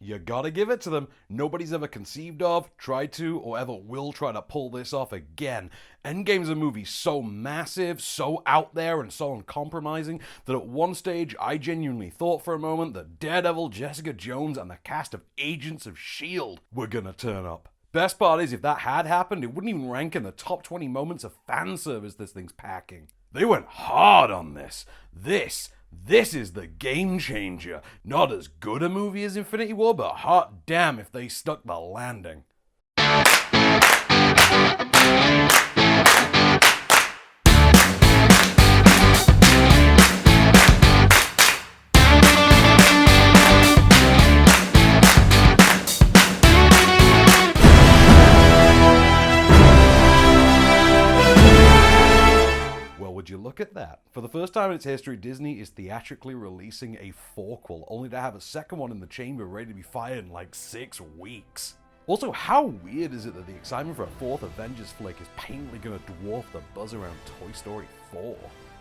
You gotta give it to them. Nobody's ever conceived of, tried to, or ever will try to pull this off again. Endgame's a movie so massive, so out there, and so uncompromising that at one stage I genuinely thought for a moment that Daredevil, Jessica Jones, and the cast of Agents of S.H.I.E.L.D. were gonna turn up. Best part is, if that had happened, it wouldn't even rank in the top 20 moments of fan service this thing's packing. They went hard on this. This is the game changer. Not as good a movie as Infinity War, but hot damn if they stuck the landing. Would you look at that? For the first time in its history, Disney is theatrically releasing a fourquel, only to have a second one in the chamber ready to be fired in like 6 weeks. Also, how weird is it that the excitement for a fourth Avengers flick is painfully going to dwarf the buzz around Toy Story 4?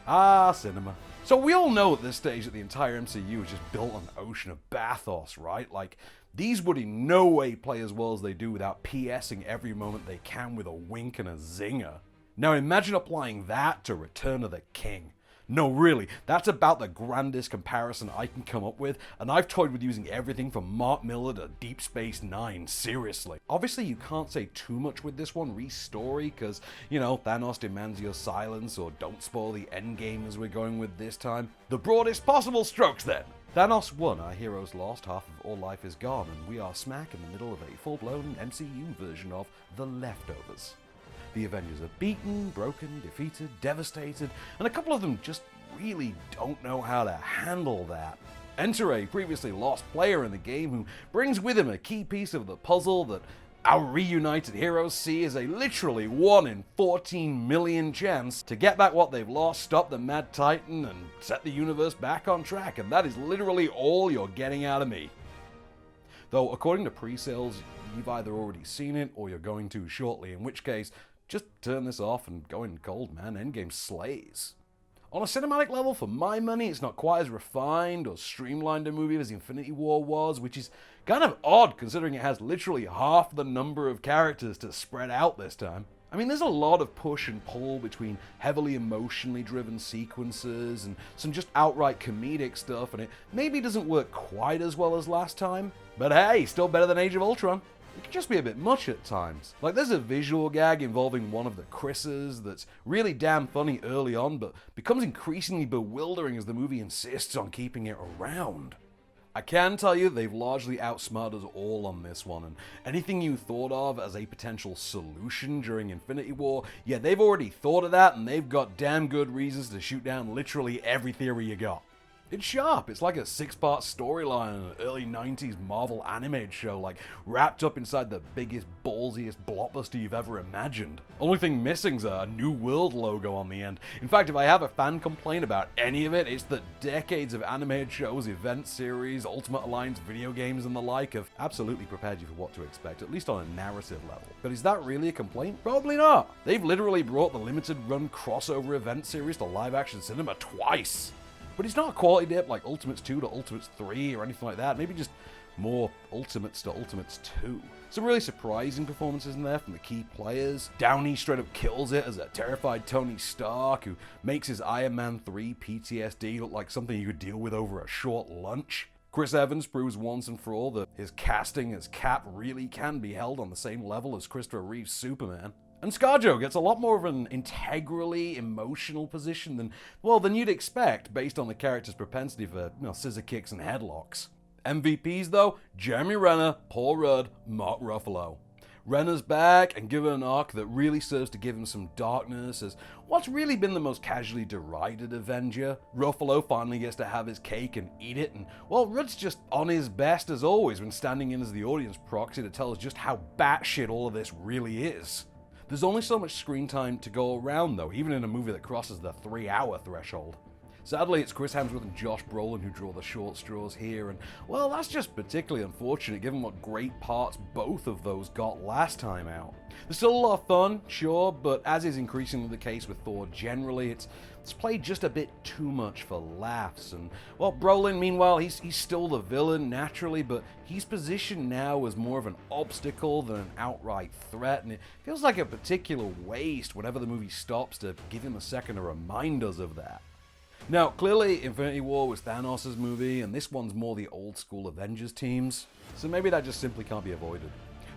Ah, cinema. So we all know at this stage that the entire MCU is just built on an ocean of bathos, right? Like, these would in no way play as well as they do without PSing every moment they can with a wink and a zinger. Now imagine applying that to Return of the King. No, really, that's about the grandest comparison I can come up with, and I've toyed with using everything from Mark Millar to Deep Space Nine, seriously. Obviously, you can't say too much with this one, re-story, because, you know, Thanos demands your silence, or don't spoil the endgame as we're going with this time. The broadest possible strokes, then! Thanos won, our heroes lost, half of all life is gone, and we are smack in the middle of a full-blown MCU version of The Leftovers. The Avengers are beaten, broken, defeated, devastated, and a couple of them just really don't know how to handle that. Enter a previously lost player in the game who brings with him a key piece of the puzzle that our reunited heroes see as a literally 1 in 14 million chance to get back what they've lost, stop the Mad Titan, and set the universe back on track, and that is literally all you're getting out of me. Though, according to pre-sales, you've either already seen it or you're going to shortly, in which case, just turn this off and go in cold, man. Endgame slays. On a cinematic level, for my money, it's not quite as refined or streamlined a movie as Infinity War was, which is kind of odd considering it has literally half the number of characters to spread out this time. I mean, there's a lot of push and pull between heavily emotionally driven sequences and some just outright comedic stuff, and it maybe doesn't work quite as well as last time, but hey, still better than Age of Ultron. It can just be a bit much at times. Like, there's a visual gag involving one of the Chris's that's really damn funny early on, but becomes increasingly bewildering as the movie insists on keeping it around. I can tell you they've largely outsmarted us all on this one, and anything you thought of as a potential solution during Infinity War, yeah, they've already thought of that, and they've got damn good reasons to shoot down literally every theory you got. It's sharp. It's like a 6-part storyline in an early 90s Marvel animated show, like wrapped up inside the biggest, ballsiest blockbuster you've ever imagined. Only thing missing's a New World logo on the end. In fact, if I have a fan complaint about any of it, it's that decades of animated shows, event series, Ultimate Alliance video games and the like have absolutely prepared you for what to expect, at least on a narrative level. But is that really a complaint? Probably not. They've literally brought the limited run crossover event series to live action cinema twice. But it's not a quality dip like Ultimates 2 to Ultimates 3 or anything like that. Maybe just more Ultimates to Ultimates 2. Some really surprising performances in there from the key players. Downey straight up kills it as a terrified Tony Stark who makes his Iron Man 3 PTSD look like something you could deal with over a short lunch. Chris Evans proves once and for all that his casting as Cap really can be held on the same level as Christopher Reeve's Superman. And ScarJo gets a lot more of an integrally emotional position than you'd expect based on the character's propensity for, scissor kicks and headlocks. MVPs though, Jeremy Renner, Paul Rudd, Mark Ruffalo. Renner's back and given an arc that really serves to give him some darkness as what's really been the most casually derided Avenger. Ruffalo finally gets to have his cake and eat it, and Rudd's just on his best as always when standing in as the audience proxy to tell us just how batshit all of this really is. There's only so much screen time to go around though, even in a movie that crosses the 3-hour threshold. Sadly, it's Chris Hemsworth and Josh Brolin who draw the short straws here, and that's just particularly unfortunate given what great parts both of those got last time out. There's still a lot of fun, sure, but as is increasingly the case with Thor generally, it's It's played just a bit too much for laughs, and well, Brolin, meanwhile, he's still the villain naturally, but he's positioned now as more of an obstacle than an outright threat, and it feels like a particular waste whenever the movie stops to give him a second to remind us of that. Now, clearly, Infinity War was Thanos' movie, and this one's more the old school Avengers teams, so maybe that just simply can't be avoided.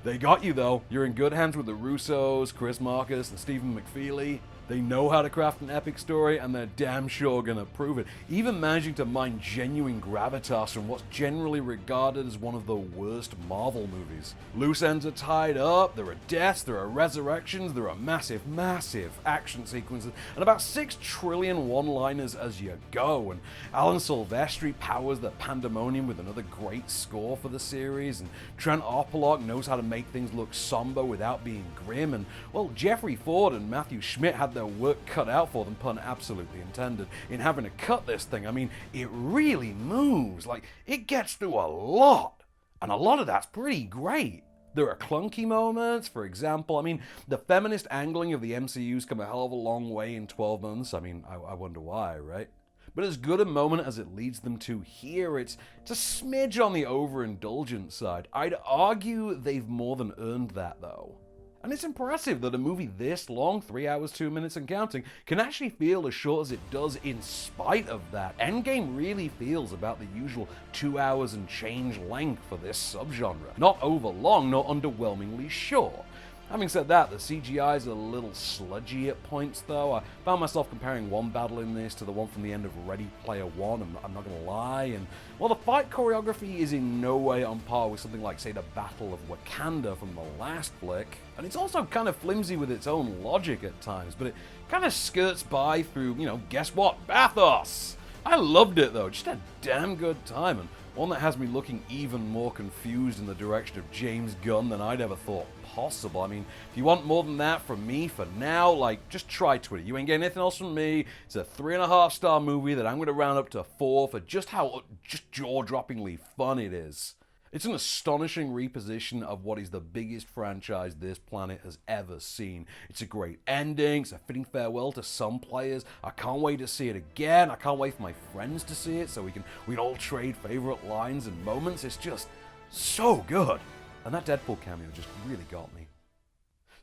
They got you, though. You're in good hands with the Russos, Chris Marcus, and Stephen McFeely. They know how to craft an epic story, and they're damn sure gonna prove it. Even managing to mine genuine gravitas from what's generally regarded as one of the worst Marvel movies. Loose ends are tied up, there are deaths, there are resurrections, there are massive, massive action sequences, and about 6 trillion one-liners as you go. And Alan Silvestri powers the pandemonium with another great score for the series, and Trent Opolok knows how to make things look somber without being grim, and well, Jeffrey Ford and Matthew Schmidt had their work cut out for them, pun absolutely intended, in having to cut this thing. I mean, it really moves. Like, it gets through a lot, and a lot of that's pretty great. There are clunky moments, for example. I mean, the feminist angling of the MCU's come a hell of a long way in 12 months. I mean, I wonder why, right? But as good a moment as it leads them to here, it's a smidge on the overindulgent side. I'd argue they've more than earned that, though. And it's impressive that a movie this long, 3 hours, 2 minutes and counting, can actually feel as short as it does in spite of that. Endgame really feels about the usual 2 hours and change length for this subgenre. Not overlong, nor underwhelmingly short. Having said that, the CGI is a little sludgy at points, though. I found myself comparing one battle in this to the one from the end of Ready Player One, I'm not gonna lie, and while the fight choreography is in no way on par with something like, say, the Battle of Wakanda from the last flick, and it's also kind of flimsy with its own logic at times, but it kind of skirts by through, guess what? Bathos! I loved it, though. Just a damn good time, and one that has me looking even more confused in the direction of James Gunn than I'd ever thought possible. I mean, if you want more than that from me for now, just try Twitter. You ain't getting anything else from me. It's a 3.5-star movie that I'm going to round up to 4 for just how jaw-droppingly fun it is. It's an astonishing reposition of what is the biggest franchise this planet has ever seen. It's a great ending, it's a fitting farewell to some players. I can't wait to see it again. I can't wait for my friends to see it so we can all trade favorite lines and moments. It's just so good. And that Deadpool cameo just really got me.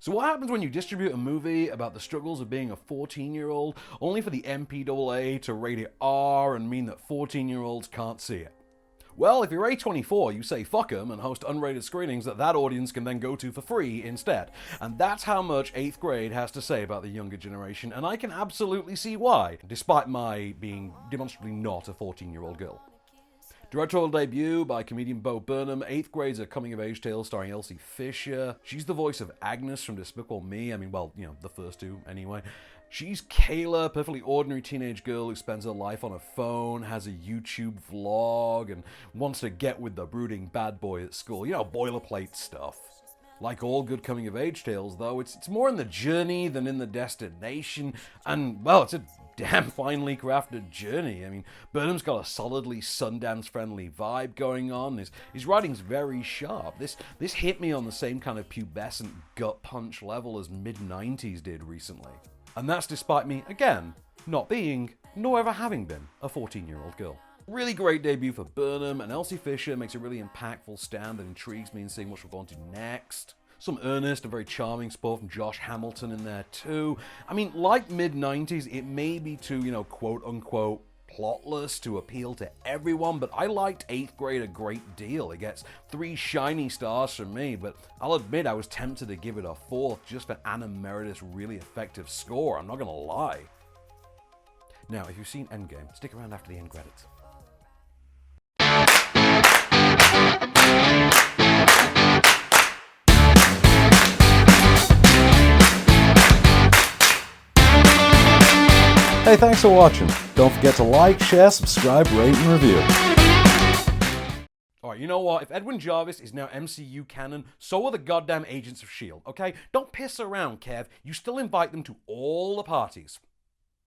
So what happens when you distribute a movie about the struggles of being a 14-year-old only for the MPAA to rate it R and mean that 14-year-olds can't see it? Well, if you're A24, you say fuck 'em and host unrated screenings that audience can then go to for free instead. And that's how much 8th grade has to say about the younger generation, and I can absolutely see why, despite my being demonstrably not a 14-year-old girl. Directorial debut by comedian Bo Burnham. 8th grade's a coming-of-age tale starring Elsie Fisher. She's the voice of Agnes from Despicable Me. I mean, well, the first two anyway. She's Kayla, a perfectly ordinary teenage girl who spends her life on a phone, has a YouTube vlog, and wants to get with the brooding bad boy at school. Boilerplate stuff. Like all good coming-of-age tales, though, it's more in the journey than in the destination, and, well, it's a damn finely crafted journey. I mean, Burnham's got a solidly Sundance-friendly vibe going on. His writing's very sharp. This hit me on the same kind of pubescent gut punch level as mid-90s did recently. And that's despite me, again, not being, nor ever having been, a 14-year-old girl. Really great debut for Burnham, and Elsie Fisher makes a really impactful stand that intrigues me in seeing what she'll go on to next. Some earnest and very charming support from Josh Hamilton in there too. I mean, like mid-90s, it may be too, quote-unquote, plotless to appeal to everyone, but I liked 8th grade a great deal. It gets 3 shiny stars from me, but I'll admit I was tempted to give it a 4th just for Anna Meredith's really effective score, I'm not gonna lie. Now, if you've seen Endgame, stick around after the end credits. Hey, thanks for watching. Don't forget to like, share, subscribe, rate, and review. Alright, you know what? If Edwin Jarvis is now MCU canon, so are the goddamn Agents of S.H.I.E.L.D., okay? Don't piss around, Kev. You still invite them to all the parties.